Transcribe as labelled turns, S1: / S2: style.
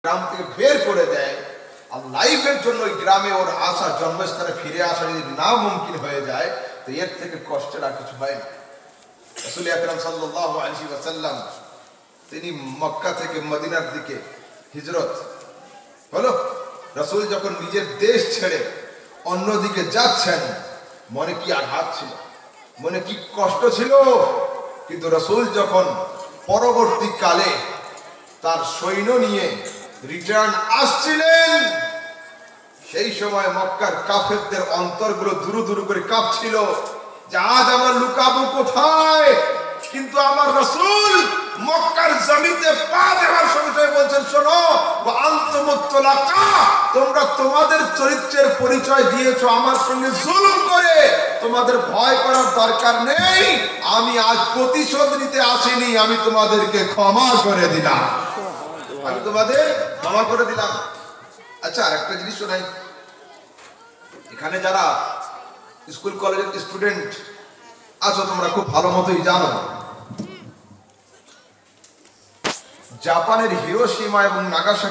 S1: গ্রাম থেকে বের করে দেয় আর লাইফের জন্য ওই গ্রামে ওর আসা জন্মস্থানে ফিরে আসা যদি না মুমকিন হয়ে যায় তো এর থেকে কষ্টের আর কিছু হয় না। রাসূল আকরাম সাল্লাল্লাহু আলাইহি ওয়াসাল্লাম তিনি মক্কা থেকে মদিনার দিকে হিজরত হলো। রাসূল যখন নিজের দেশ ছেড়ে অন্যদিকে যাচ্ছেন মনে কি আঘাত ছিল, মনে কি কষ্ট ছিল, কিন্তু রাসূল যখন পরবর্তীকালে তার সৈন্য নিয়ে রিটার্ন আসছিলেন সেই সময় মক্কার কাফেরদের অন্তরগুলো দুরু দুরু করে কাঁপছিল যে আজ আমার লুকাবো কোথায়। কিন্তু আমার রাসূল মক্কার জমিতে পা দেওয়ার সময় বলছেন, শোনো আনতুমুত্তলাকা, তোমরা তোমাদের চরিত্রের পরিচয় দিয়েছো আমার সঙ্গে জুলুম করে, তোমাদের ভয় করার দরকার নেই, আমি আজ প্রতিশোধ নিতে আসিনি, আমি তোমাদেরকে ক্ষমা করে দিলাম, আমি তোমাদের ক্ষমা করে দিলাম। আচ্ছা আর একটা জিনিস শোনাই, এখানে যারা স্কুল কলেজের স্টুডেন্ট আছো তোমরা খুব ভালো মতোই জানো জাপানের হিরোশিমা এবং নাগাসাকি